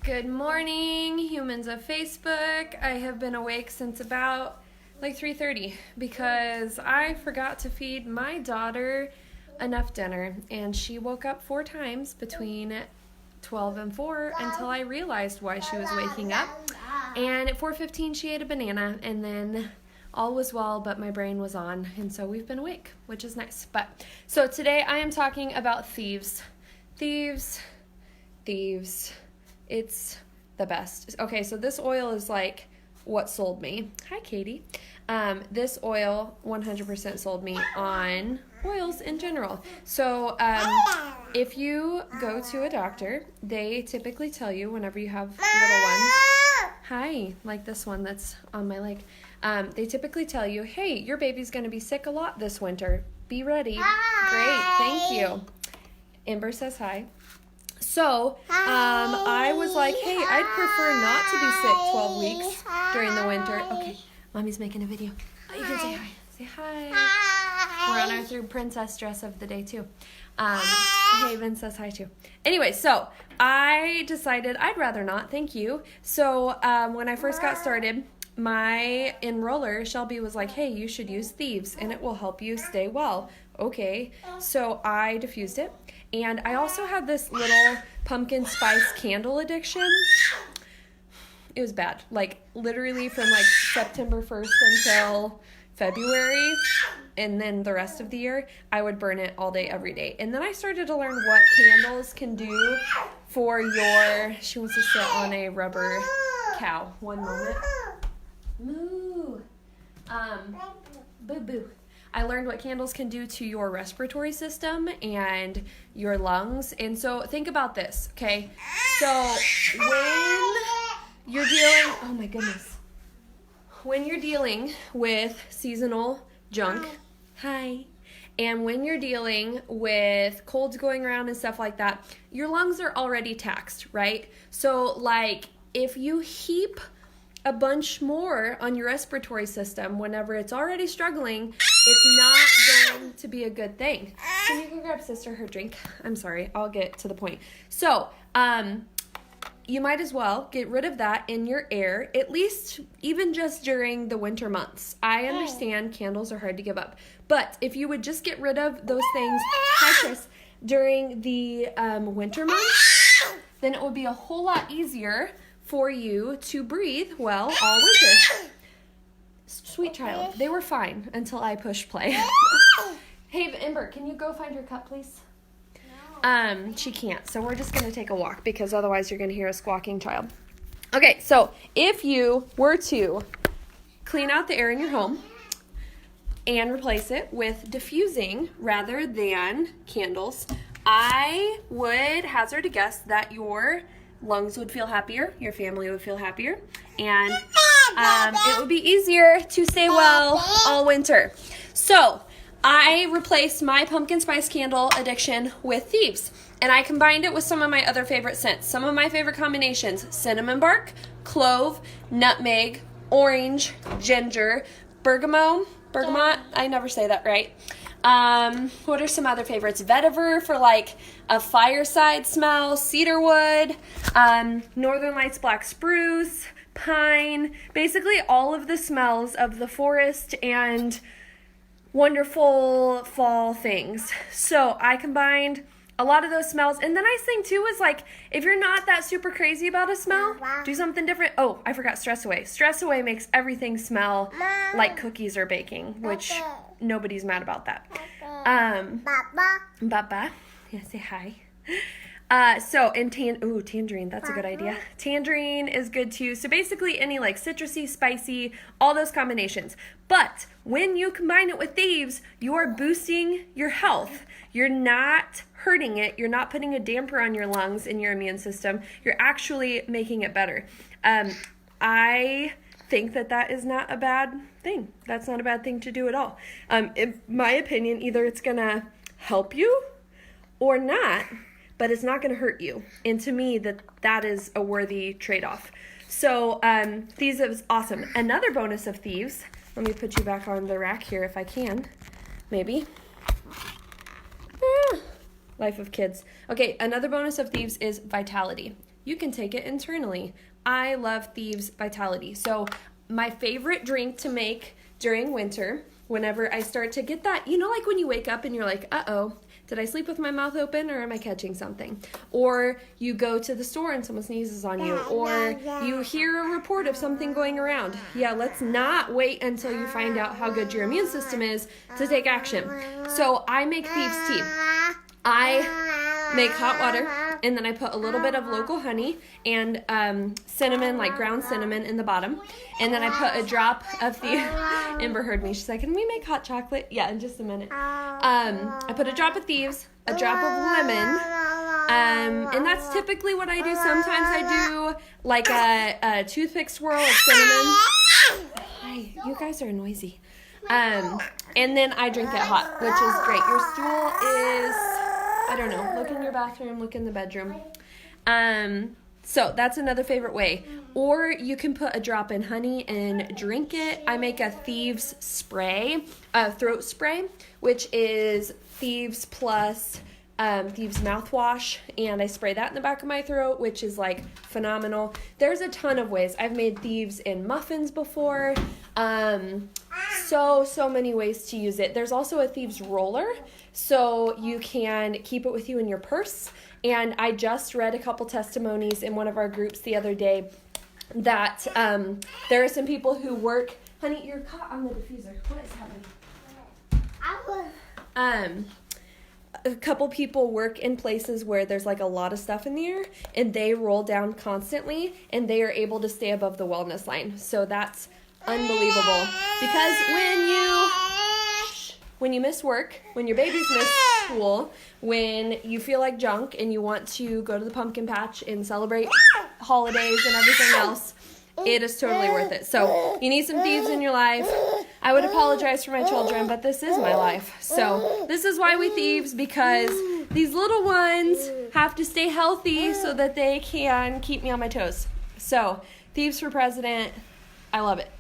Good morning, humans of Facebook. I have been awake since about 3:30 because I forgot to feed my daughter enough dinner, and she woke up 4 times between 12 and 4 until I realized why she was waking up. And at 4:15 she ate a banana, and then all was well, but my brain was on, and so we've been awake, which is nice. So today I am talking about Thieves. Thieves. It's the best. Okay, so this oil is like what sold me. Hi, Katie. This oil 100% sold me on oils in general. So if you go to a doctor, they typically tell you whenever you have little ones, hi, like this one that's on my leg, they typically tell you, hey, your baby's going to be sick a lot this winter. Be ready. Great, thank you. Ember says hi. So, I was like, hey, I'd prefer not to be sick 12 weeks during the winter. Okay, Mommy's making a video. Oh, you can say hi. Say hi. We're on our third princess dress of the day, too. Haven says hi, too. Anyway, so I decided I'd rather not, thank you. So, when I first got started, my enroller, Shelby, was like, hey, you should use Thieves, and it will help you stay well. Okay, so I diffused it. And I also had this little pumpkin spice candle addiction. It was bad. Like, literally from, September 1st until February, and then the rest of the year, I would burn it all day, every day. And then I started to learn what candles can do for your... She wants to sit on a rubber cow. One moment. Moo. Boo-boo. I learned what candles can do to your respiratory system and your lungs. And so think about this, okay? So when you're dealing, oh my goodness. When you're dealing with seasonal junk, hi, and when you're dealing with colds going around and stuff like that, your lungs are already taxed, right? So if you heap a bunch more on your respiratory system whenever it's already struggling, it's not going to be a good thing. So you can grab sister her drink. I'm sorry, I'll get to the point. So, you might as well get rid of that in your air, at least even just during the winter months. I understand candles are hard to give up, but if you would just get rid of those things, hi Chris, during the winter months, then it would be a whole lot easier for you to breathe well all winter. Sweet child. They were fine until I pushed play. Hey, Ember, can you go find your cup, please? No. She can't, so we're just going to take a walk because otherwise you're going to hear a squawking child. Okay, so if you were to clean out the air in your home and replace it with diffusing rather than candles, I would hazard a guess that your lungs would feel happier, your family would feel happier, and it would be easier to stay well all winter. So I replaced my pumpkin spice candle addiction with Thieves, and I combined it with some of my other favorite scents. Some of my favorite combinations: cinnamon bark, clove, nutmeg, orange, ginger, bergamot, I never say that right. What are some other favorites? Vetiver for a fireside smell, cedarwood, Northern Lights black spruce, pine, basically all of the smells of the forest and wonderful fall things. So I combined a lot of those smells. And the nice thing too is if you're not that super crazy about a smell, do something different. Oh, I forgot Stress Away. Stress Away makes everything smell like cookies are baking, which nobody's mad about that. Baba. Yeah, say hi. Tangerine, that's a good idea. Tangerine is good too. So basically any citrusy, spicy, all those combinations. But when you combine it with Thieves, you are boosting your health. You're not hurting it. You're not putting a damper on your lungs and your immune system. You're actually making it better. I think that is not a bad thing. That's not a bad thing to do at all. In my opinion, either it's going to help you or not, but it's not going to hurt you. And to me, that is a worthy trade-off. So Thieves is awesome. Another bonus of Thieves, let me put you back on the rack here if I can, maybe. Life of kids. Okay, another bonus of Thieves is vitality. you can take it internally. I love Thieves Vitality. So my favorite drink to make during winter, whenever I start to get that, like when you wake up and you're like, uh-oh, did I sleep with my mouth open or am I catching something? Or you go to the store and someone sneezes on you, or you hear a report of something going around. Yeah, let's not wait until you find out how good your immune system is to take action. So I make Thieves tea. I make hot water, and then I put a little bit of local honey and cinnamon, like ground cinnamon in the bottom. And then I put a drop of the, Amber heard me, she's like, can we make hot chocolate? Yeah, in just a minute. I put a drop of Thieves, a drop of lemon, and that's typically what I do. Sometimes I do like a toothpick swirl of cinnamon. Hi, you guys are noisy. And then I drink it hot, which is great. Your stool is, I don't know, look in your bathroom, look in the bedroom. So that's another favorite way. Or you can put a drop in honey and drink it. I make a Thieves spray, throat spray, which is Thieves plus Thieves mouthwash, and I spray that in the back of my throat, which is like phenomenal. There's a ton of ways. I've made Thieves in muffins before. So many ways to use it. There's also a Thieves roller, so you can keep it with you in your purse. And I just read a couple testimonies in one of our groups the other day that there are some people who work. Honey, you're caught on the diffuser. What is happening? A couple people work in places where there's like a lot of stuff in the air, and they roll down constantly, and they are able to stay above the wellness line. So that's unbelievable, because when you miss work, when your babies miss school, when you feel like junk and you want to go to the pumpkin patch and celebrate holidays and everything else, it is totally worth it. So you need some Thieves in your life. I would apologize for my children, but this is my life. So this is why we Thieves, because these little ones have to stay healthy so that they can keep me on my toes. So Thieves for president. I love it.